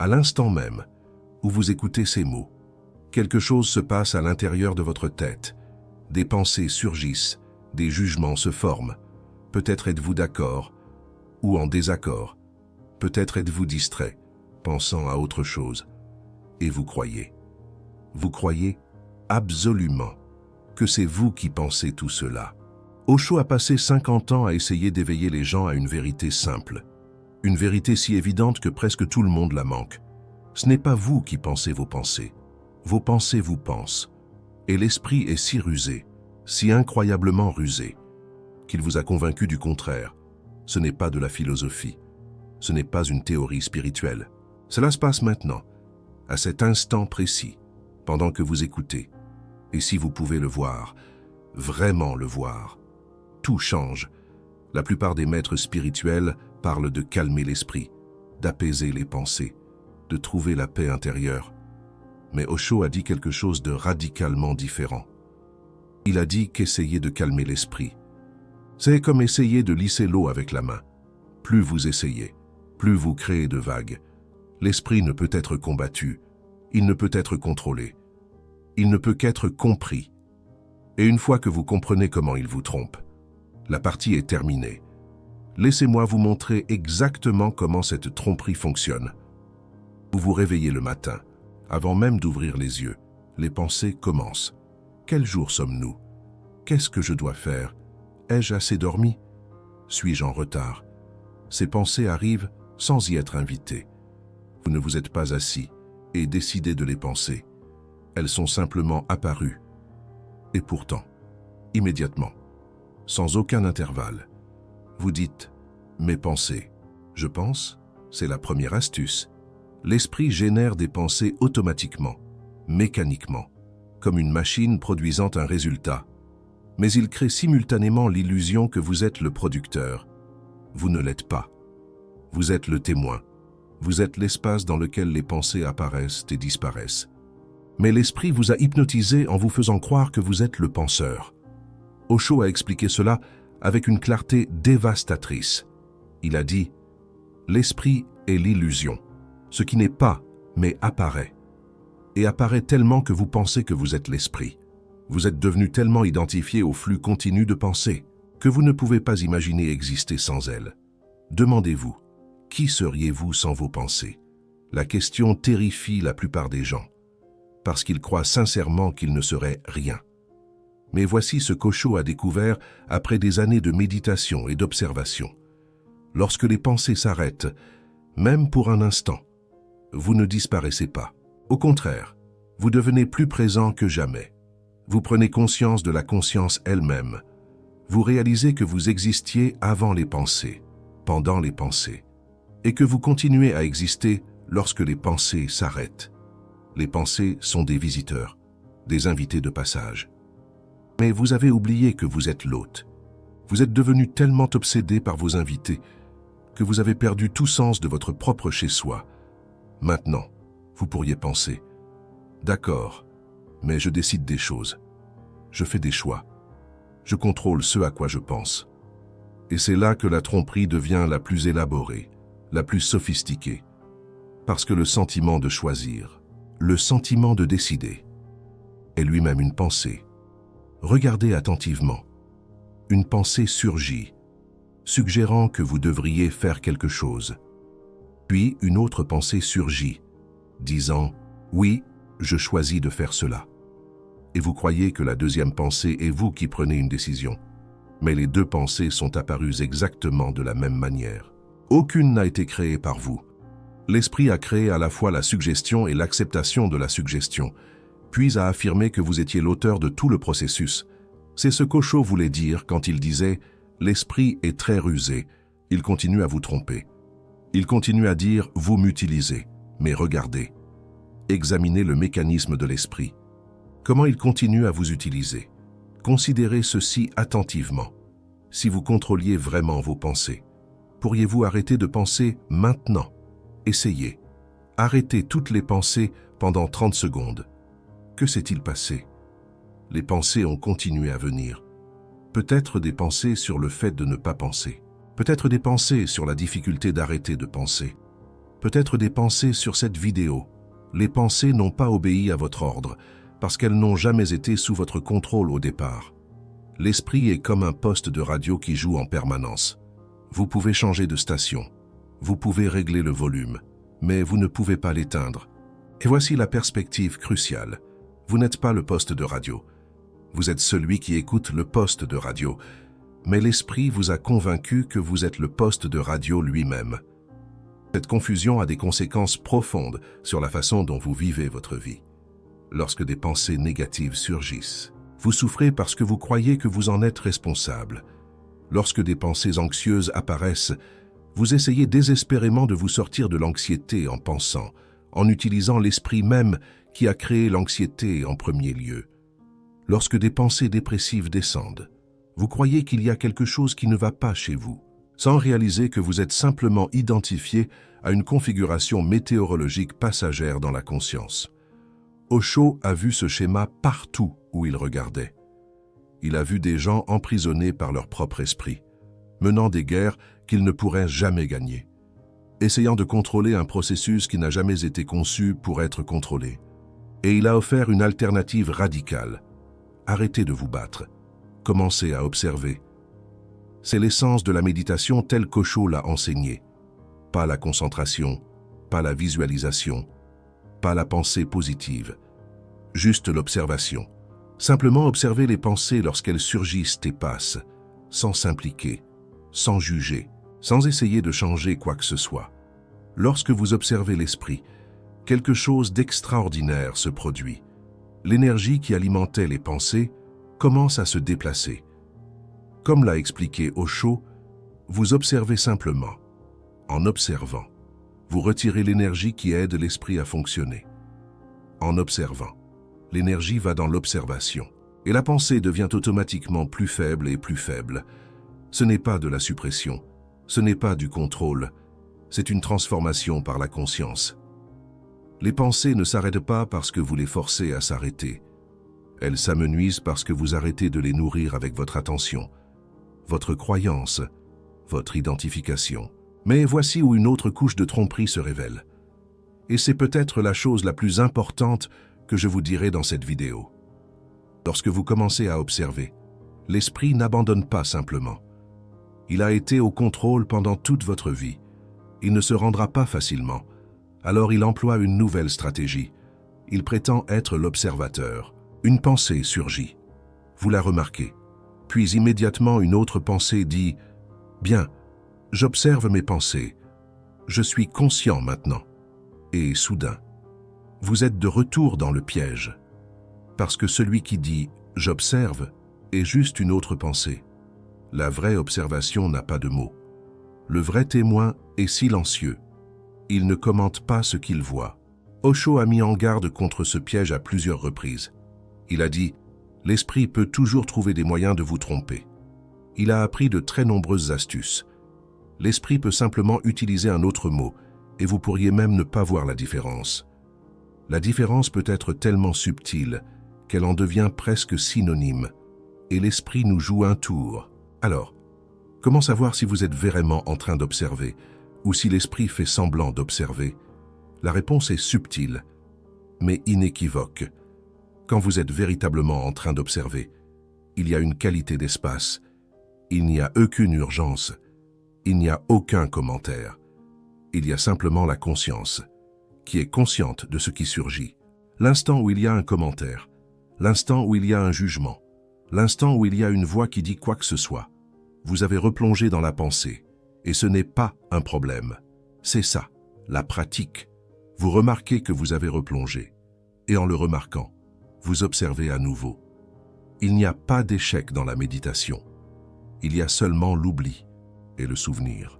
À l'instant même où vous écoutez ces mots, quelque chose se passe à l'intérieur de votre tête. Des pensées surgissent, des jugements se forment. Peut-être êtes-vous d'accord ou en désaccord. Peut-être êtes-vous distrait, pensant à autre chose. Et vous croyez. Vous croyez absolument que c'est vous qui pensez tout cela. Osho a passé 50 ans à essayer d'éveiller les gens à une vérité simple. Une vérité si évidente que presque tout le monde la manque. Ce n'est pas vous qui pensez vos pensées. Vos pensées vous pensent. Et l'esprit est si rusé, si incroyablement rusé, qu'il vous a convaincu du contraire. Ce n'est pas de la philosophie. Ce n'est pas une théorie spirituelle. Cela se passe maintenant, à cet instant précis, pendant que vous écoutez. Et si vous pouvez le voir, vraiment le voir, tout change. La plupart des maîtres spirituels parlent de calmer l'esprit, d'apaiser les pensées, de trouver la paix intérieure. Mais Osho a dit quelque chose de radicalement différent. Il a dit qu'essayer de calmer l'esprit, c'est comme essayer de lisser l'eau avec la main. Plus vous essayez, plus vous créez de vagues. L'esprit ne peut être combattu, il ne peut être contrôlé, il ne peut qu'être compris. Et une fois que vous comprenez comment il vous trompe, la partie est terminée. Laissez-moi vous montrer exactement comment cette tromperie fonctionne. Vous vous réveillez le matin. Avant même d'ouvrir les yeux, les pensées commencent. Quel jour sommes-nous? Qu'est-ce que je dois faire? Ai-je assez dormi? Suis-je en retard? Ces pensées arrivent sans y être invitées. Vous ne vous êtes pas assis et décidé de les penser. Elles sont simplement apparues. Et pourtant, immédiatement, sans aucun intervalle, vous dites « mes pensées ». Je pense, c'est la première astuce. L'esprit génère des pensées automatiquement, mécaniquement, comme une machine produisant un résultat. Mais il crée simultanément l'illusion que vous êtes le producteur. Vous ne l'êtes pas. Vous êtes le témoin. Vous êtes l'espace dans lequel les pensées apparaissent et disparaissent. Mais l'esprit vous a hypnotisé en vous faisant croire que vous êtes le penseur. Osho a expliqué cela avec une clarté dévastatrice. Il a dit « L'esprit est l'illusion, ce qui n'est pas, mais apparaît. Et apparaît tellement que vous pensez que vous êtes l'esprit. Vous êtes devenu tellement identifié au flux continu de pensées que vous ne pouvez pas imaginer exister sans elles. Demandez-vous, qui seriez-vous sans vos pensées? La question terrifie la plupart des gens, parce qu'ils croient sincèrement qu'ils ne seraient rien. Mais voici ce qu'Osho a découvert après des années de méditation et d'observation. Lorsque les pensées s'arrêtent, même pour un instant, vous ne disparaissez pas. Au contraire, vous devenez plus présent que jamais. Vous prenez conscience de la conscience elle-même. Vous réalisez que vous existiez avant les pensées, pendant les pensées, et que vous continuez à exister lorsque les pensées s'arrêtent. Les pensées sont des visiteurs, des invités de passage. Mais vous avez oublié que vous êtes l'hôte. Vous êtes devenu tellement obsédé par vos invités que vous avez perdu tout sens de votre propre chez-soi. Maintenant, vous pourriez penser « D'accord, mais je décide des choses. Je fais des choix. Je contrôle ce à quoi je pense. » Et c'est là que la tromperie devient la plus élaborée, la plus sophistiquée. Parce que le sentiment de choisir, le sentiment de décider, est lui-même une pensée. Regardez attentivement. Une pensée surgit, suggérant que vous devriez faire quelque chose. Puis une autre pensée surgit, disant « Oui, je choisis de faire cela ». Et vous croyez que la deuxième pensée est vous qui prenez une décision. Mais les deux pensées sont apparues exactement de la même manière. Aucune n'a été créée par vous. L'esprit a créé à la fois la suggestion et l'acceptation de la suggestion, puis a affirmé que vous étiez l'auteur de tout le processus. C'est ce qu'Osho voulait dire quand il disait « L'esprit est très rusé, il continue à vous tromper. Il continue à dire « Vous m'utilisez ». Mais regardez, examinez le mécanisme de l'esprit. Comment il continue à vous utiliser? Considérez ceci attentivement. Si vous contrôliez vraiment vos pensées, pourriez-vous arrêter de penser maintenant? Essayez. Arrêtez toutes les pensées pendant 30 secondes. Que s'est-il passé? Les pensées ont continué à venir. Peut-être des pensées sur le fait de ne pas penser. Peut-être des pensées sur la difficulté d'arrêter de penser. peut-être des pensées sur cette vidéo. Les pensées n'ont pas obéi à votre ordre, parce qu'elles n'ont jamais été sous votre contrôle au départ. L'esprit est comme un poste de radio qui joue en permanence. Vous pouvez changer de station. Vous pouvez régler le volume, mais vous ne pouvez pas l'éteindre. Et voici la perspective cruciale. Vous n'êtes pas le poste de radio. Vous êtes celui qui écoute le poste de radio. Mais l'esprit vous a convaincu que vous êtes le poste de radio lui-même. Cette confusion a des conséquences profondes sur la façon dont vous vivez votre vie. Lorsque des pensées négatives surgissent, vous souffrez parce que vous croyez que vous en êtes responsable. Lorsque des pensées anxieuses apparaissent, vous essayez désespérément de vous sortir de l'anxiété en pensant, en utilisant l'esprit même qui a créé l'anxiété en premier lieu. Lorsque des pensées dépressives descendent, vous croyez qu'il y a quelque chose qui ne va pas chez vous, sans réaliser que vous êtes simplement identifié à une configuration météorologique passagère dans la conscience. Osho a vu ce schéma partout où il regardait. Il a vu des gens emprisonnés par leur propre esprit, menant des guerres qu'ils ne pourraient jamais gagner, essayant de contrôler un processus qui n'a jamais été conçu pour être contrôlé. Et il a offert une alternative radicale. Arrêtez de vous battre. Commencez à observer. C'est l'essence de la méditation telle qu'Osho l'a enseignée. Pas la concentration, pas la visualisation, pas la pensée positive. Juste l'observation. Simplement observer les pensées lorsqu'elles surgissent et passent, sans s'impliquer, sans juger, sans essayer de changer quoi que ce soit. Lorsque vous observez l'esprit, quelque chose d'extraordinaire se produit. L'énergie qui alimentait les pensées commence à se déplacer. Comme l'a expliqué Osho, vous observez simplement. En observant, vous retirez l'énergie qui aide l'esprit à fonctionner. En observant, l'énergie va dans l'observation et la pensée devient automatiquement plus faible et plus faible. Ce n'est pas de la suppression, ce n'est pas du contrôle, c'est une transformation par la conscience. Les pensées ne s'arrêtent pas parce que vous les forcez à s'arrêter. Elles s'amenuisent parce que vous arrêtez de les nourrir avec votre attention, votre croyance, votre identification. Mais voici où une autre couche de tromperie se révèle. Et c'est peut-être la chose la plus importante que je vous dirai dans cette vidéo. Lorsque vous commencez à observer, l'esprit n'abandonne pas simplement. Il a été au contrôle pendant toute votre vie. Il ne se rendra pas facilement. Alors il emploie une nouvelle stratégie. Il prétend être l'observateur. Une pensée surgit. Vous la remarquez. Puis immédiatement une autre pensée dit « Bien, j'observe mes pensées. Je suis conscient maintenant. » Et soudain, vous êtes de retour dans le piège. Parce que celui qui dit « j'observe » est juste une autre pensée. La vraie observation n'a pas de mots. Le vrai témoin est silencieux. Il ne commente pas ce qu'il voit. Osho a mis en garde contre ce piège à plusieurs reprises. Il a dit « L'esprit peut toujours trouver des moyens de vous tromper. » Il a appris de très nombreuses astuces. L'esprit peut simplement utiliser un autre mot, et vous pourriez même ne pas voir la différence. La différence peut être tellement subtile qu'elle en devient presque synonyme, et l'esprit nous joue un tour. Alors, comment savoir si vous êtes vraiment en train d'observer, ou si l'esprit fait semblant d'observer? La réponse est subtile, mais inéquivoque. Quand vous êtes véritablement en train d'observer, il y a une qualité d'espace, il n'y a aucune urgence, il n'y a aucun commentaire. Il y a simplement la conscience, qui est consciente de ce qui surgit. L'instant où il y a un commentaire, l'instant où il y a un jugement, l'instant où il y a une voix qui dit quoi que ce soit, vous avez replongé dans la pensée, et ce n'est pas un problème. C'est ça, la pratique. Vous remarquez que vous avez replongé, et en le remarquant, vous observez à nouveau. Il n'y a pas d'échec dans la méditation. Il y a seulement l'oubli et le souvenir.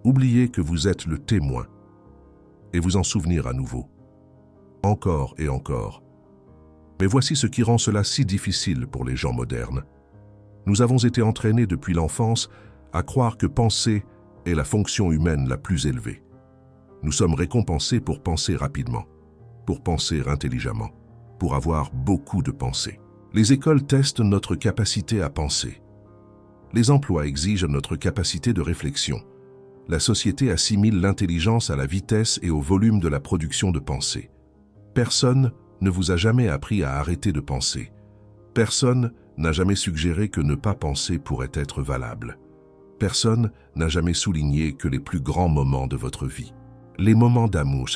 Oubliez que vous êtes le témoin et vous en souvenir à nouveau. Encore et encore. Mais voici ce qui rend cela si difficile pour les gens modernes. Nous avons été entraînés depuis l'enfance à croire que penser est la fonction humaine la plus élevée. Nous sommes récompensés pour penser rapidement, pour penser intelligemment, pour avoir beaucoup de pensées. Les écoles testent notre capacité à penser. Les emplois exigent notre capacité de réflexion. La société assimile l'intelligence à la vitesse et au volume de la production de pensée. Personne ne vous a jamais appris à arrêter de penser. Personne n'a jamais suggéré que ne pas penser pourrait être valable. Personne n'a jamais souligné que les plus grands moments de votre vie, les moments d'amour,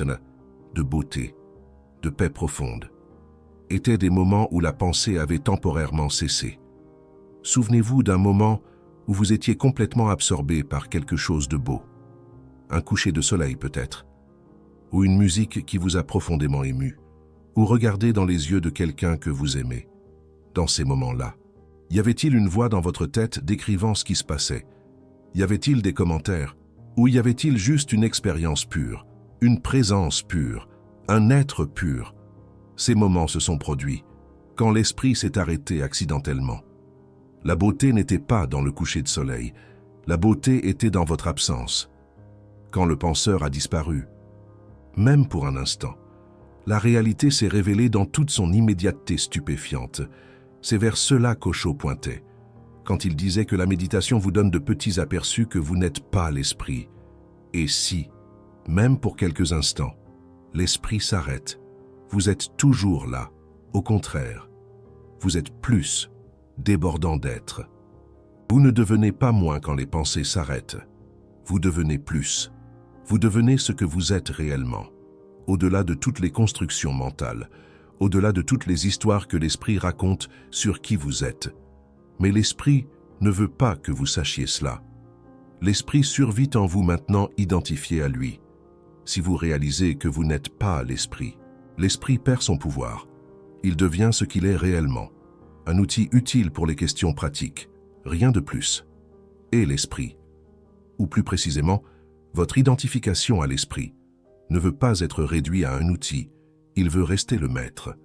de beauté, de paix profonde, étaient des moments où la pensée avait temporairement cessé. Souvenez-vous d'un moment où vous étiez complètement absorbé par quelque chose de beau. Un coucher de soleil peut-être, ou une musique qui vous a profondément ému, ou regarder dans les yeux de quelqu'un que vous aimez. Dans ces moments-là, y avait-il une voix dans votre tête décrivant ce qui se passait? Y avait-il des commentaires? Ou y avait-il juste une expérience pure, une présence pure, un être pur? Ces moments se sont produits quand l'esprit s'est arrêté accidentellement. La beauté n'était pas dans le coucher de soleil, la beauté était dans votre absence. Quand le penseur a disparu, même pour un instant, la réalité s'est révélée dans toute son immédiateté stupéfiante. C'est vers cela qu'Osho pointait, quand il disait que la méditation vous donne de petits aperçus que vous n'êtes pas l'esprit. Et si, même pour quelques instants, l'esprit s'arrête, vous êtes toujours là. Au contraire, vous êtes plus, débordant d'être. Vous ne devenez pas moins quand les pensées s'arrêtent. Vous devenez plus. Vous devenez ce que vous êtes réellement, au-delà de toutes les constructions mentales, au-delà de toutes les histoires que l'esprit raconte sur qui vous êtes. Mais l'esprit ne veut pas que vous sachiez cela. L'esprit survit en vous maintenant identifié à lui. Si vous réalisez que vous n'êtes pas l'esprit, l'esprit perd son pouvoir. Il devient ce qu'il est réellement, un outil utile pour les questions pratiques, rien de plus. Et l'esprit, ou plus précisément, votre identification à l'esprit, ne veut pas être réduit à un outil, il veut rester le maître.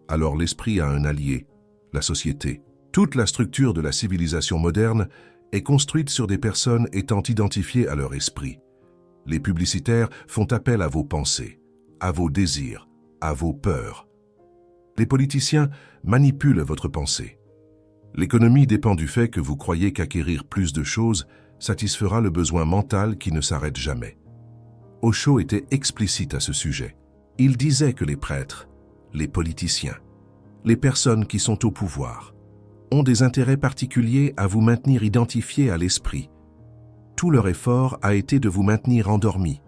Alors l'esprit a un allié, la société. Toute la structure de la civilisation moderne est construite sur des personnes étant identifiées à leur esprit. Les publicitaires font appel à vos pensées, à vos désirs, à vos peurs. Les politiciens manipulent votre pensée. L'économie dépend du fait que vous croyez qu'acquérir plus de choses satisfera le besoin mental qui ne s'arrête jamais. Osho était explicite à ce sujet. Il disait que les prêtres, les politiciens, les personnes qui sont au pouvoir, ont des intérêts particuliers à vous maintenir identifiés à l'esprit. Tout leur effort a été de vous maintenir endormi,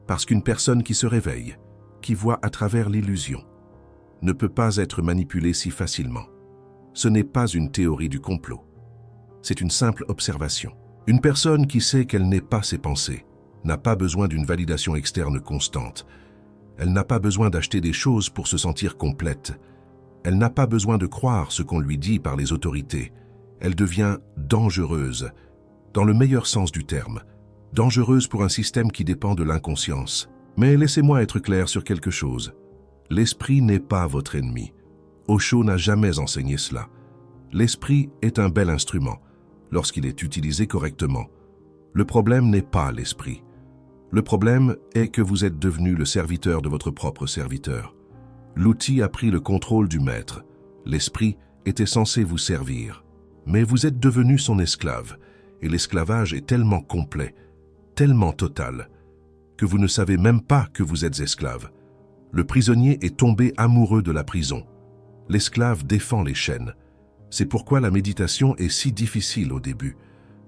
parce qu'une personne qui se réveille, qui voit à travers l'illusion, ne peut pas être manipulée si facilement. Ce n'est pas une théorie du complot. C'est une simple observation. Une personne qui sait qu'elle n'est pas ses pensées n'a pas besoin d'une validation externe constante. Elle n'a pas besoin d'acheter des choses pour se sentir complète. Elle n'a pas besoin de croire ce qu'on lui dit par les autorités. Elle devient dangereuse, dans le meilleur sens du terme, dangereuse pour un système qui dépend de l'inconscience. Mais laissez-moi être clair sur quelque chose. L'esprit n'est pas votre ennemi. Osho n'a jamais enseigné cela. L'esprit est un bel instrument, lorsqu'il est utilisé correctement. Le problème n'est pas l'esprit. Le problème est que vous êtes devenu le serviteur de votre propre serviteur. L'outil a pris le contrôle du maître. L'esprit était censé vous servir. Mais vous êtes devenu son esclave, et l'esclavage est tellement complet, tellement total, que vous ne savez même pas que vous êtes esclave. Le prisonnier est tombé amoureux de la prison. L'esclave défend les chaînes. C'est pourquoi la méditation est si difficile au début.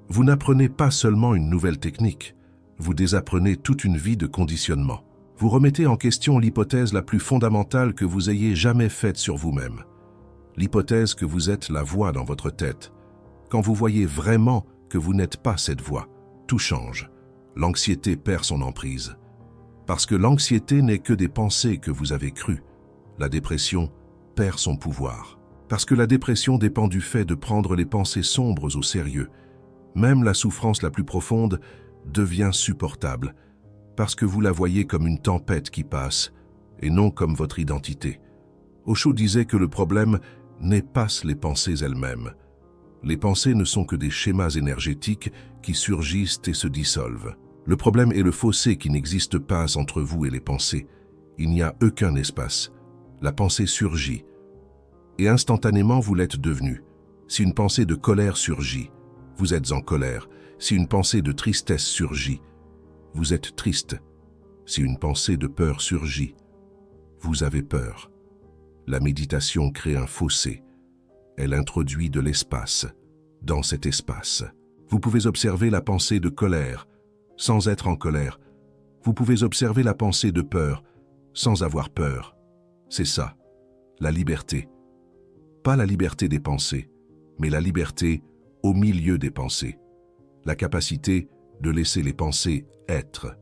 Vous n'apprenez pas seulement une nouvelle technique, vous désapprenez toute une vie de conditionnement. Vous remettez en question l'hypothèse la plus fondamentale que vous ayez jamais faite sur vous-même. L'hypothèse que vous êtes la voix dans votre tête. Quand vous voyez vraiment que vous n'êtes pas cette voix, tout change. L'anxiété perd son emprise. Parce que l'anxiété n'est que des pensées que vous avez crues. La dépression perd son pouvoir. Parce que la dépression dépend du fait de prendre les pensées sombres au sérieux. Même la souffrance la plus profonde devient supportable, parce que vous la voyez comme une tempête qui passe, et non comme votre identité. Osho disait que le problème n'est pas les pensées elles-mêmes. Les pensées ne sont que des schémas énergétiques qui surgissent et se dissolvent. Le problème est le fossé qui n'existe pas entre vous et les pensées. Il n'y a aucun espace. La pensée surgit. Et instantanément, vous l'êtes devenu. Si une pensée de colère surgit, vous êtes en colère. Si une pensée de tristesse surgit, vous êtes triste. Si une pensée de peur surgit, vous avez peur. La méditation crée un fossé. Elle introduit de l'espace. Dans cet espace, vous pouvez observer la pensée de colère, sans être en colère. Vous pouvez observer la pensée de peur, sans avoir peur. C'est ça, la liberté. Pas la liberté des pensées, mais la liberté au milieu des pensées. La capacité de laisser les pensées être,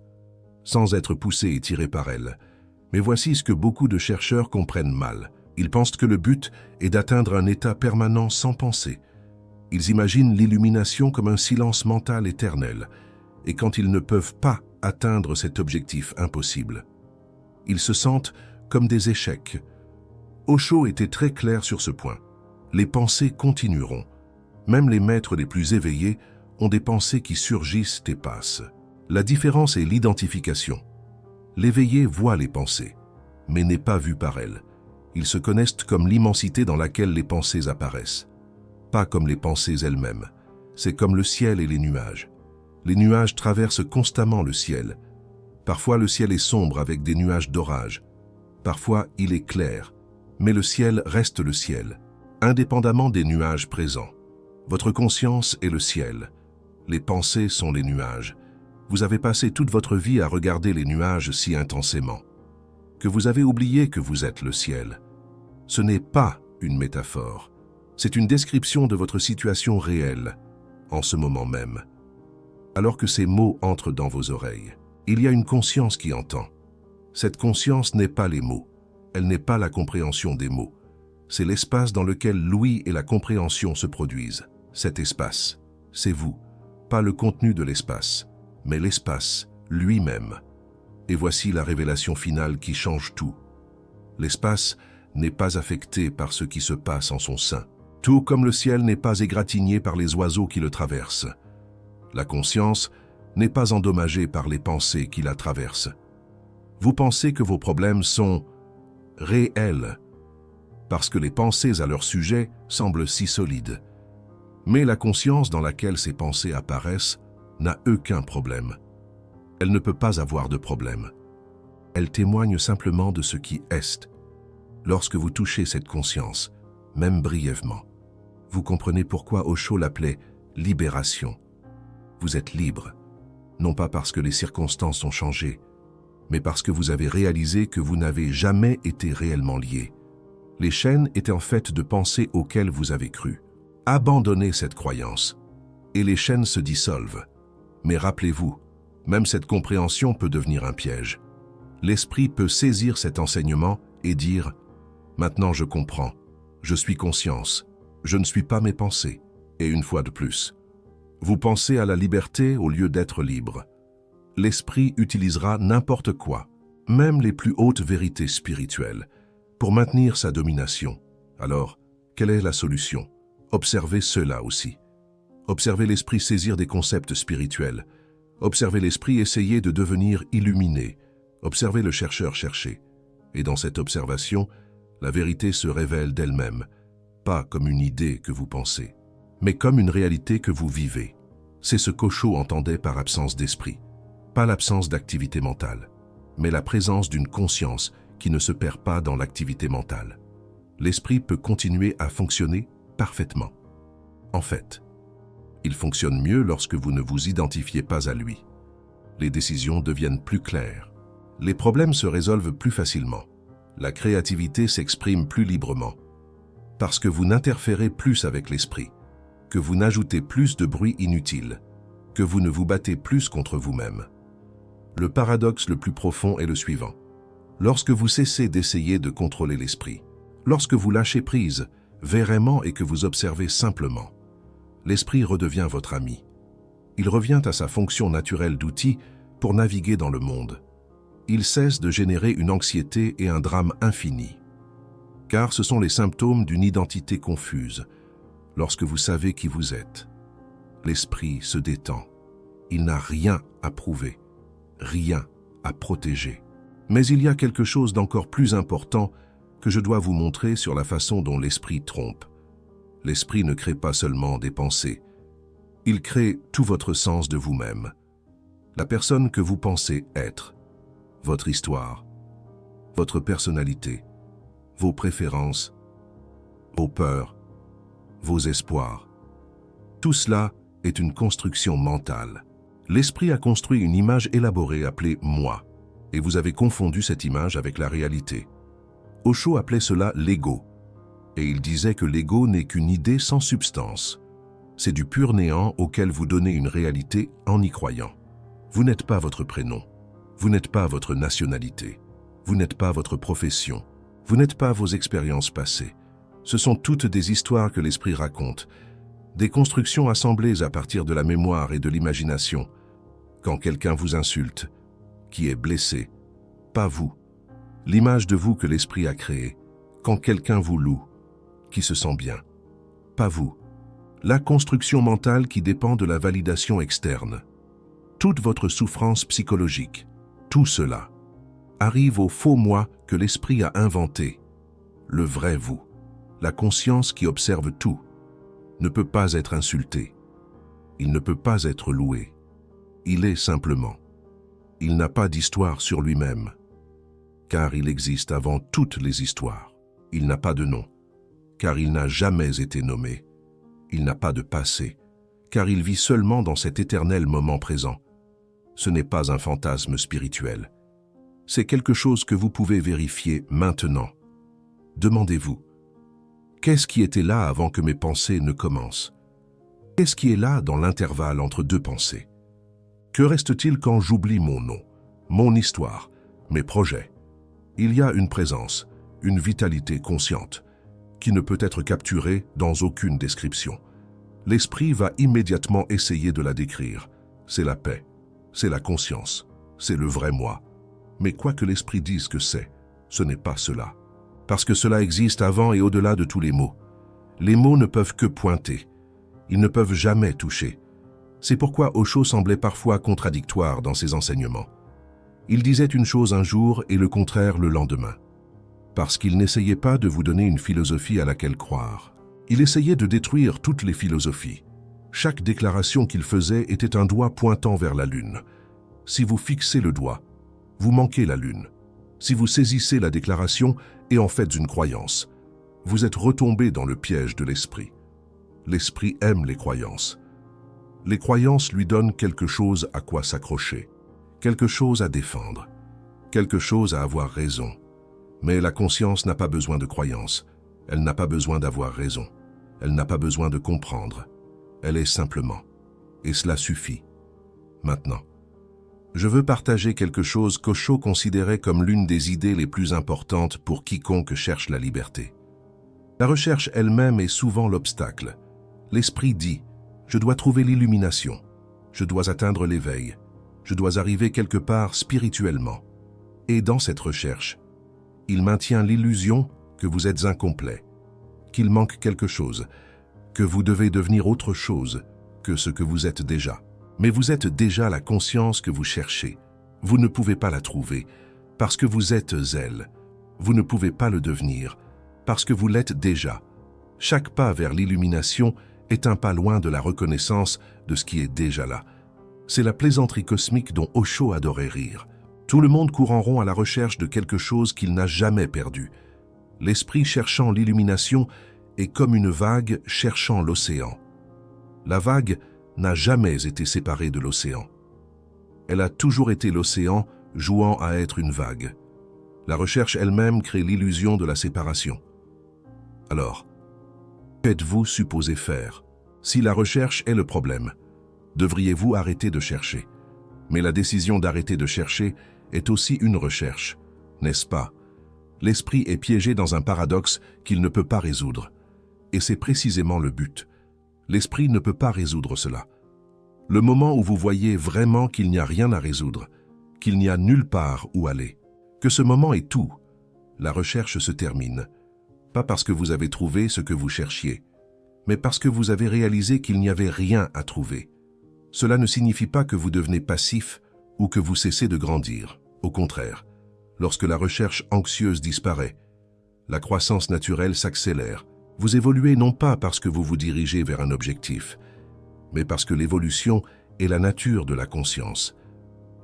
sans être poussées et tirées par elles. Mais voici ce que beaucoup de chercheurs comprennent mal. Ils pensent que le but est d'atteindre un état permanent sans pensée. Ils imaginent l'illumination comme un silence mental éternel, et quand ils ne peuvent pas atteindre cet objectif impossible, ils se sentent comme des échecs. Osho était très clair sur ce point. Les pensées continueront. Même les maîtres les plus éveillés ont des pensées qui surgissent et passent. La différence est l'identification. L'éveillé voit les pensées, mais n'est pas vu par elles. Ils se connaissent comme l'immensité dans laquelle les pensées apparaissent. Pas comme les pensées elles-mêmes. C'est comme le ciel et les nuages. Les nuages traversent constamment le ciel. Parfois le ciel est sombre avec des nuages d'orage. Parfois il est clair. Mais le ciel reste le ciel, indépendamment des nuages présents. Votre conscience est le ciel. Les pensées sont les nuages. Vous avez passé toute votre vie à regarder les nuages si intensément que vous avez oublié que vous êtes le ciel. Ce n'est pas une métaphore. C'est une description de votre situation réelle, en ce moment même. Alors que ces mots entrent dans vos oreilles, il y a une conscience qui entend. Cette conscience n'est pas les mots. Elle n'est pas la compréhension des mots. C'est l'espace dans lequel l'ouïe et la compréhension se produisent. Cet espace, c'est vous. Pas le contenu de l'espace, mais l'espace lui-même. Et voici la révélation finale qui change tout. L'espace n'est pas affecté par ce qui se passe en son sein, tout comme le ciel n'est pas égratigné par les oiseaux qui le traversent. La conscience n'est pas endommagée par les pensées qui la traversent. Vous pensez que vos problèmes sont réels, parce que les pensées à leur sujet semblent si solides. Mais la conscience dans laquelle ces pensées apparaissent n'a aucun problème. Elle ne peut pas avoir de problème. Elle témoigne simplement de ce qui est. Lorsque vous touchez cette conscience, même brièvement, vous comprenez pourquoi Osho l'appelait « libération ». Vous êtes libre, non pas parce que les circonstances ont changé, mais parce que vous avez réalisé que vous n'avez jamais été réellement lié. Les chaînes étaient en fait de pensées auxquelles vous avez cru. Abandonnez cette croyance, et les chaînes se dissolvent. Mais rappelez-vous, même cette compréhension peut devenir un piège. L'esprit peut saisir cet enseignement et dire « Maintenant je comprends, je suis conscience, je ne suis pas mes pensées. » Et une fois de plus, vous pensez à la liberté au lieu d'être libre. L'esprit utilisera n'importe quoi, même les plus hautes vérités spirituelles, pour maintenir sa domination. Alors, quelle est la solution? Observez cela aussi. Observez l'esprit saisir des concepts spirituels. Observez l'esprit essayer de devenir illuminé. Observez le chercheur chercher. Et dans cette observation, la vérité se révèle d'elle-même, pas comme une idée que vous pensez, mais comme une réalité que vous vivez. C'est ce qu'Osho entendait par absence d'esprit. Pas l'absence d'activité mentale, mais la présence d'une conscience qui ne se perd pas dans l'activité mentale. L'esprit peut continuer à fonctionner parfaitement. En fait, il fonctionne mieux lorsque vous ne vous identifiez pas à lui. Les décisions deviennent plus claires. Les problèmes se résolvent plus facilement. La créativité s'exprime plus librement. Parce que vous n'interférez plus avec l'esprit, que vous n'ajoutez plus de bruit inutile, que vous ne vous battez plus contre vous-même. Le paradoxe le plus profond est le suivant. Lorsque vous cessez d'essayer de contrôler l'esprit, lorsque vous lâchez prise, vraiment et que vous observez simplement, l'esprit redevient votre ami. Il revient à sa fonction naturelle d'outil pour naviguer dans le monde. Il cesse de générer une anxiété et un drame infini. Car ce sont les symptômes d'une identité confuse, lorsque vous savez qui vous êtes. L'esprit se détend. Il n'a rien à prouver, rien à protéger. Mais il y a quelque chose d'encore plus important que je dois vous montrer sur la façon dont l'esprit trompe. L'esprit ne crée pas seulement des pensées, il crée tout votre sens de vous-même. la personne que vous pensez être, votre histoire, votre personnalité, vos préférences, vos peurs, vos espoirs. Tout cela est une construction mentale. L'esprit a construit une image élaborée appelée « moi », et vous avez confondu cette image avec la réalité. Osho appelait cela l'ego, et il disait que l'ego n'est qu'une idée sans substance. C'est du pur néant auquel vous donnez une réalité en y croyant. Vous n'êtes pas votre prénom, vous n'êtes pas votre nationalité, vous n'êtes pas votre profession, vous n'êtes pas vos expériences passées. Ce sont toutes des histoires que l'esprit raconte, des constructions assemblées à partir de la mémoire et de l'imagination. Quand quelqu'un vous insulte, qui est blessé, pas vous. L'image de vous que l'esprit a créée. Quand quelqu'un vous loue, qui se sent bien, pas vous. La construction mentale qui dépend de la validation externe. Toute votre souffrance psychologique, tout cela, arrive au faux moi que l'esprit a inventé. Le vrai vous, la conscience qui observe tout, ne peut pas être insulté. Il ne peut pas être loué. Il est simplement. Il n'a pas d'histoire sur lui-même, car il existe avant toutes les histoires. Il n'a pas de nom, car il n'a jamais été nommé. Il n'a pas de passé, car il vit seulement dans cet éternel moment présent. Ce n'est pas un fantasme spirituel. C'est quelque chose que vous pouvez vérifier maintenant. Demandez-vous, qu'est-ce qui était là avant que mes pensées ne commencent? Qu'est-ce qui est là dans l'intervalle entre deux pensées? Que reste-t-il quand j'oublie mon nom, mon histoire, mes projets? Il y a une présence, une vitalité consciente, qui ne peut être capturée dans aucune description. L'esprit va immédiatement essayer de la décrire. C'est la paix, c'est la conscience, c'est le vrai moi. Mais quoi que l'esprit dise que c'est, ce n'est pas cela. Parce que cela existe avant et au-delà de tous les mots. Les mots ne peuvent que pointer. Ils ne peuvent jamais toucher. C'est pourquoi Osho semblait parfois contradictoire dans ses enseignements. Il disait une chose un jour et le contraire le lendemain. Parce qu'il n'essayait pas de vous donner une philosophie à laquelle croire. Il essayait de détruire toutes les philosophies. Chaque déclaration qu'il faisait était un doigt pointant vers la lune. Si vous fixez le doigt, vous manquez la lune. Si vous saisissez la déclaration et en faites une croyance, vous êtes retombé dans le piège de l'esprit. L'esprit aime les croyances. Les croyances lui donnent quelque chose à quoi s'accrocher, quelque chose à défendre, quelque chose à avoir raison. Mais la conscience n'a pas besoin de croyances, elle n'a pas besoin d'avoir raison, elle n'a pas besoin de comprendre. Elle est simplement, et cela suffit. Maintenant, je veux partager quelque chose qu'Osho considérait comme l'une des idées les plus importantes pour quiconque cherche la liberté. La recherche elle-même est souvent l'obstacle. L'esprit dit « Je dois trouver l'illumination, je dois atteindre l'éveil, je dois arriver quelque part spirituellement. » Et dans cette recherche, il maintient l'illusion que vous êtes incomplet, qu'il manque quelque chose, que vous devez devenir autre chose que ce que vous êtes déjà. Mais vous êtes déjà la conscience que vous cherchez. Vous ne pouvez pas la trouver, parce que vous êtes elle. Vous ne pouvez pas le devenir, parce que vous l'êtes déjà. Chaque pas vers l'illumination est un pas loin de la reconnaissance de ce qui est déjà là. C'est la plaisanterie cosmique dont Osho adorait rire. Tout le monde court en rond à la recherche de quelque chose qu'il n'a jamais perdu. L'esprit cherchant l'illumination est comme une vague cherchant l'océan. La vague n'a jamais été séparée de l'océan. Elle a toujours été l'océan jouant à être une vague. La recherche elle-même crée l'illusion de la séparation. Alors, qu'êtes-vous supposé faire? Si la recherche est le problème, devriez-vous arrêter de chercher? Mais la décision d'arrêter de chercher est aussi une recherche, n'est-ce pas? L'esprit est piégé dans un paradoxe qu'il ne peut pas résoudre. Et c'est précisément le but. L'esprit ne peut pas résoudre cela. Le moment où vous voyez vraiment qu'il n'y a rien à résoudre, qu'il n'y a nulle part où aller, que ce moment est tout, la recherche se termine. Pas parce que vous avez trouvé ce que vous cherchiez, mais parce que vous avez réalisé qu'il n'y avait rien à trouver. Cela ne signifie pas que vous devenez passif ou que vous cessez de grandir. Au contraire, lorsque la recherche anxieuse disparaît, la croissance naturelle s'accélère. Vous évoluez non pas parce que vous vous dirigez vers un objectif, mais parce que l'évolution est la nature de la conscience.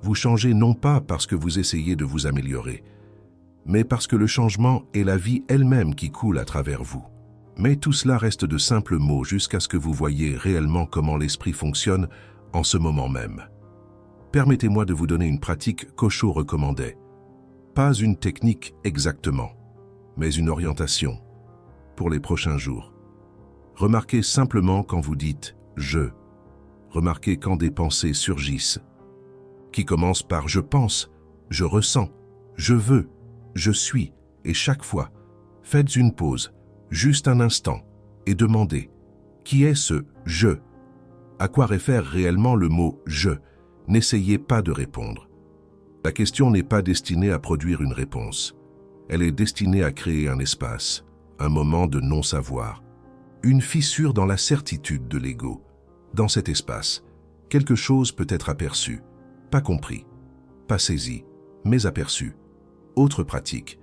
Vous changez non pas parce que vous essayez de vous améliorer, mais parce que le changement est la vie elle-même qui coule à travers vous. Mais tout cela reste de simples mots jusqu'à ce que vous voyiez réellement comment l'esprit fonctionne en ce moment même. Permettez-moi de vous donner une pratique qu'Osho recommandait. Pas une technique exactement, mais une orientation pour les prochains jours. Remarquez simplement quand vous dites « je ». Remarquez quand des pensées surgissent, qui commencent par « je pense »,« je ressens »,« je veux »,« je suis », et chaque fois, faites une pause, juste un instant, et demandez « qui est ce « je » » À quoi réfère réellement le mot « je » N'essayez pas de répondre. La question n'est pas destinée à produire une réponse. Elle est destinée à créer un espace, un moment de non-savoir, une fissure dans la certitude de l'ego. Dans cet espace, quelque chose peut être aperçu, pas compris, pas saisi, mais aperçu. Autre pratique.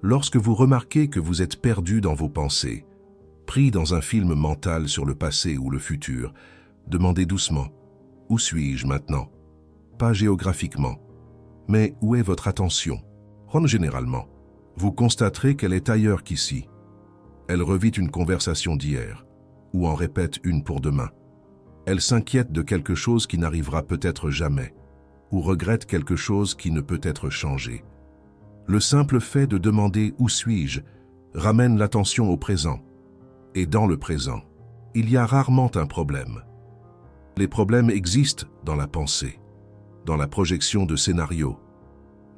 Lorsque vous remarquez que vous êtes perdu dans vos pensées, pris dans un film mental sur le passé ou le futur, demandez doucement « Où suis-je maintenant ?» Pas géographiquement, mais où est votre attention? Généralement, vous constaterez qu'elle est ailleurs qu'ici. Elle revit une conversation d'hier, ou en répète une pour demain. Elle s'inquiète de quelque chose qui n'arrivera peut-être jamais, ou regrette quelque chose qui ne peut être changé. Le simple fait de demander « Où suis-je » ramène l'attention au présent. Et dans le présent, il y a rarement un problème. Les problèmes existent dans la pensée, dans la projection de scénarios,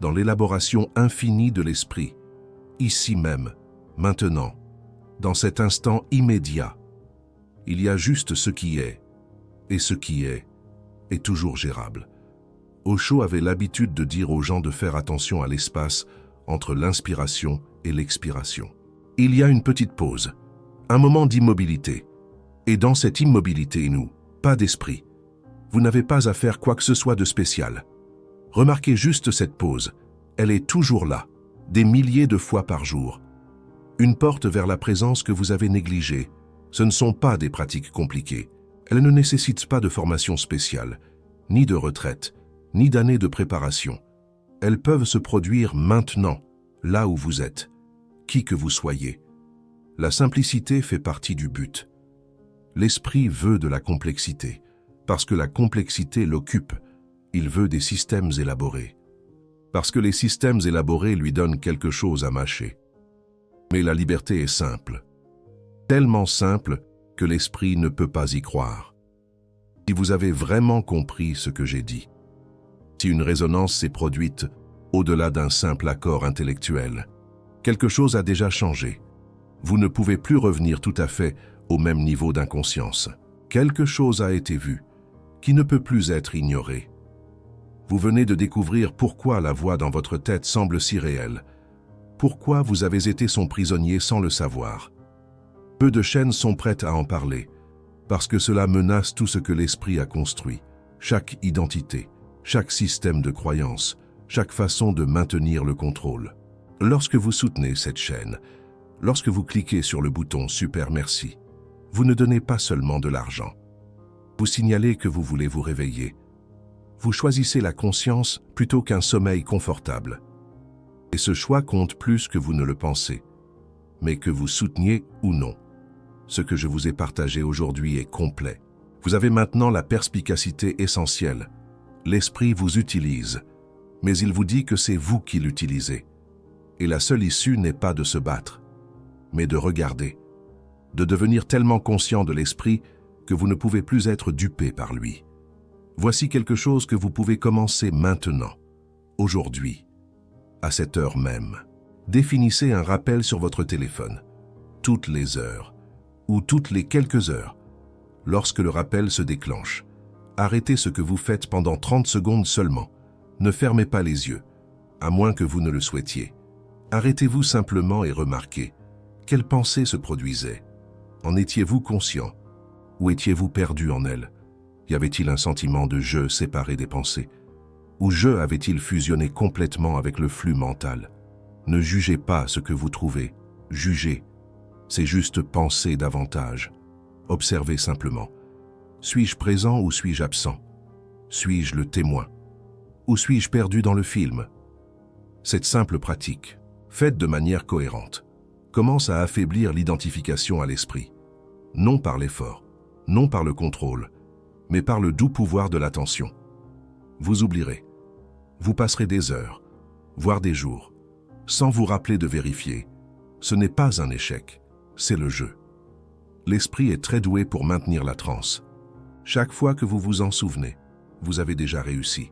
dans l'élaboration infinie de l'esprit, ici même, maintenant, dans cet instant immédiat. Il y a juste ce qui est, et ce qui est toujours gérable. Osho avait l'habitude de dire aux gens de faire attention à l'espace entre l'inspiration et l'expiration. Il y a une petite pause, un moment d'immobilité, et dans cette immobilité, nous, pas d'esprit. Vous n'avez pas à faire quoi que ce soit de spécial. Remarquez juste cette pause. Elle est toujours là, des milliers de fois par jour. Une porte vers la présence que vous avez négligée. Ce ne sont pas des pratiques compliquées. Elles ne nécessitent pas de formation spéciale, ni de retraite, ni d'années de préparation. Elles peuvent se produire maintenant, là où vous êtes, qui que vous soyez. La simplicité fait partie du but. L'esprit veut de la complexité, parce que la complexité l'occupe. Il veut des systèmes élaborés. Parce que les systèmes élaborés lui donnent quelque chose à mâcher. Mais la liberté est simple. Tellement simple que l'esprit ne peut pas y croire. Si vous avez vraiment compris ce que j'ai dit, si une résonance s'est produite au-delà d'un simple accord intellectuel, quelque chose a déjà changé. Vous ne pouvez plus revenir tout à fait au même niveau d'inconscience. Quelque chose a été vu, qui ne peut plus être ignoré. Vous venez de découvrir pourquoi la voix dans votre tête semble si réelle, pourquoi vous avez été son prisonnier sans le savoir. Peu de chaînes sont prêtes à en parler, parce que cela menace tout ce que l'esprit a construit, chaque identité, chaque système de croyance, chaque façon de maintenir le contrôle. Lorsque vous soutenez cette chaîne, lorsque vous cliquez sur le bouton « Super merci », vous ne donnez pas seulement de l'argent. Vous signalez que vous voulez vous réveiller. Vous choisissez la conscience plutôt qu'un sommeil confortable. Et ce choix compte plus que vous ne le pensez, mais que vous souteniez ou non. Ce que je vous ai partagé aujourd'hui est complet. Vous avez maintenant la perspicacité essentielle. L'esprit vous utilise, mais il vous dit que c'est vous qui l'utilisez. Et la seule issue n'est pas de se battre, mais de regarder, de devenir tellement conscient de l'esprit que vous ne pouvez plus être dupé par lui. Voici quelque chose que vous pouvez commencer maintenant, aujourd'hui, à cette heure même. Définissez un rappel sur votre téléphone, toutes les heures, ou toutes les quelques heures. Lorsque le rappel se déclenche, arrêtez ce que vous faites pendant 30 secondes seulement. Ne fermez pas les yeux, à moins que vous ne le souhaitiez. Arrêtez-vous simplement et remarquez. Quelles pensées se produisaient? En étiez-vous conscient? Ou étiez-vous perdu en elles? Y avait-il un sentiment de je séparé des pensées? Ou je avait-il fusionné complètement avec le flux mental? Ne jugez pas ce que vous trouvez, jugez. C'est juste penser davantage. Observez simplement. Suis-je présent ou suis-je absent? Suis-je le témoin? Ou suis-je perdu dans le film? Cette simple pratique, faite de manière cohérente, commence à affaiblir l'identification à l'esprit. Non par l'effort, non par le contrôle, mais par le doux pouvoir de l'attention. Vous oublierez. Vous passerez des heures, voire des jours, sans vous rappeler de vérifier. Ce n'est pas un échec, c'est le jeu. L'esprit est très doué pour maintenir la transe. Chaque fois que vous vous en souvenez, vous avez déjà réussi.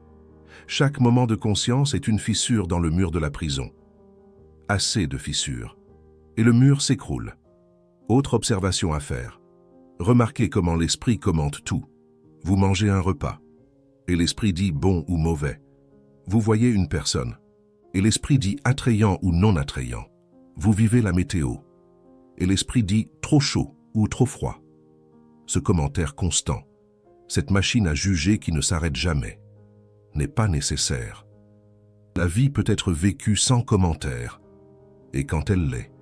Chaque moment de conscience est une fissure dans le mur de la prison. Assez de fissures, et le mur s'écroule. Autre observation à faire. Remarquez comment l'esprit commente tout. Vous mangez un repas, et l'esprit dit bon ou mauvais. Vous voyez une personne, et l'esprit dit attrayant ou non attrayant. Vous vivez la météo, et l'esprit dit trop chaud ou trop froid. Ce commentaire constant, cette machine à juger qui ne s'arrête jamais, n'est pas nécessaire. La vie peut être vécue sans commentaire, et quand elle l'est,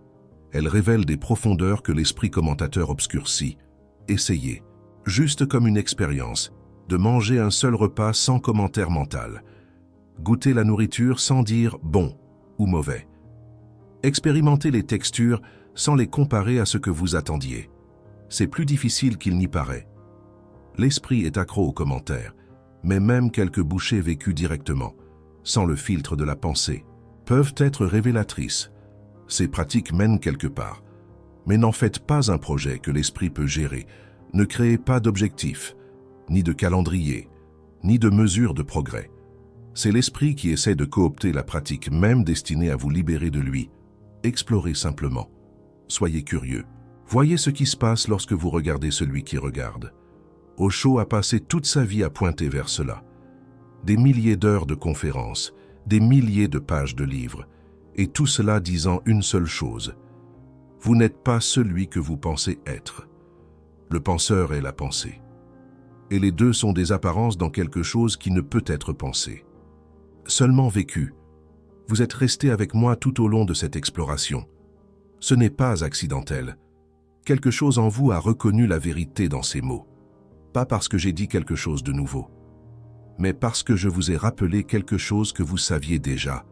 elle révèle des profondeurs que l'esprit commentateur obscurcit. Essayez, juste comme une expérience, de manger un seul repas sans commentaire mental. Goûtez la nourriture sans dire bon ou mauvais. Expérimentez les textures sans les comparer à ce que vous attendiez. C'est plus difficile qu'il n'y paraît. L'esprit est accro aux commentaires, mais même quelques bouchées vécues directement, sans le filtre de la pensée, peuvent être révélatrices. Ces pratiques mènent quelque part. Mais n'en faites pas un projet que l'esprit peut gérer. Ne créez pas d'objectifs, ni de calendrier, ni de mesure de progrès. C'est l'esprit qui essaie de coopter la pratique même destinée à vous libérer de lui. Explorez simplement. Soyez curieux. Voyez ce qui se passe lorsque vous regardez celui qui regarde. Osho a passé toute sa vie à pointer vers cela. Des milliers d'heures de conférences, des milliers de pages de livres, et tout cela disant une seule chose. Vous n'êtes pas celui que vous pensez être. Le penseur est la pensée. Et les deux sont des apparences dans quelque chose qui ne peut être pensé. Seulement vécu. Vous êtes resté avec moi tout au long de cette exploration. Ce n'est pas accidentel. Quelque chose en vous a reconnu la vérité dans ces mots. Pas parce que j'ai dit quelque chose de nouveau, mais parce que je vous ai rappelé quelque chose que vous saviez déjà.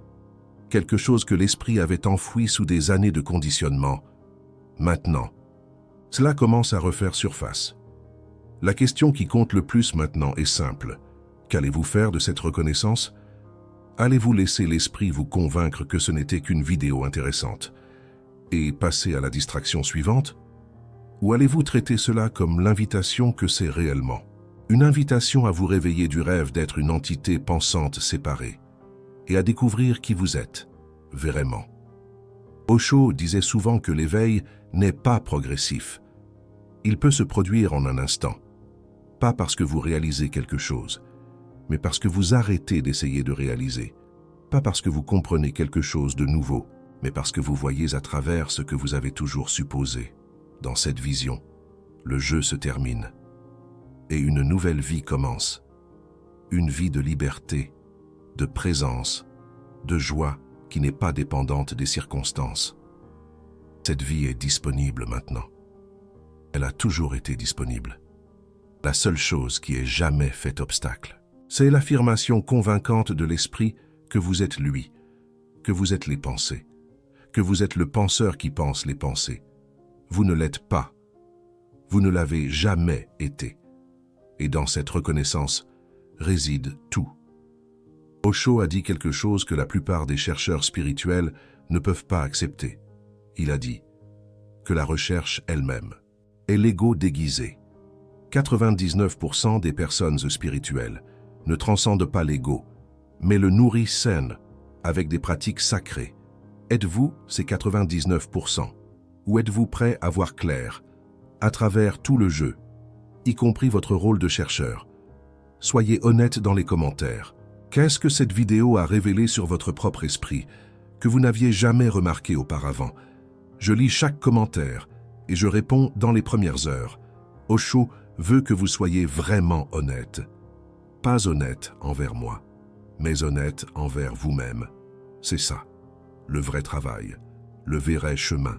Quelque chose que l'esprit avait enfoui sous des années de conditionnement. Maintenant, cela commence à refaire surface. La question qui compte le plus maintenant est simple. Qu'allez-vous faire de cette reconnaissance? Allez-vous laisser l'esprit vous convaincre que ce n'était qu'une vidéo intéressante et passer à la distraction suivante? Ou allez-vous traiter cela comme l'invitation que c'est réellement? Une invitation à vous réveiller du rêve d'être une entité pensante séparée et à découvrir qui vous êtes, vraiment. Osho disait souvent que l'éveil n'est pas progressif. Il peut se produire en un instant, pas parce que vous réalisez quelque chose, mais parce que vous arrêtez d'essayer de réaliser, pas parce que vous comprenez quelque chose de nouveau, mais parce que vous voyez à travers ce que vous avez toujours supposé. Dans cette vision, le jeu se termine et une nouvelle vie commence. Une vie de liberté, de présence, de joie qui n'est pas dépendante des circonstances. Cette vie est disponible maintenant. Elle a toujours été disponible. La seule chose qui ait jamais fait obstacle, c'est l'affirmation convaincante de l'esprit que vous êtes lui, que vous êtes les pensées, que vous êtes le penseur qui pense les pensées. Vous ne l'êtes pas. Vous ne l'avez jamais été. Et dans cette reconnaissance réside tout. Osho a dit quelque chose que la plupart des chercheurs spirituels ne peuvent pas accepter. Il a dit que la recherche elle-même est l'ego déguisé. 99% des personnes spirituelles ne transcendent pas l'ego, mais le nourrissent saine avec des pratiques sacrées. Êtes-vous ces 99%? Ou êtes-vous prêt à voir clair, à travers tout le jeu, y compris votre rôle de chercheur? Soyez honnête dans les commentaires. Qu'est-ce que cette vidéo a révélé sur votre propre esprit, que vous n'aviez jamais remarqué auparavant? Je lis chaque commentaire et je réponds dans les premières heures. Osho veut que vous soyez vraiment honnête. Pas honnête envers moi, mais honnête envers vous-même. C'est ça, le vrai travail, le vrai chemin.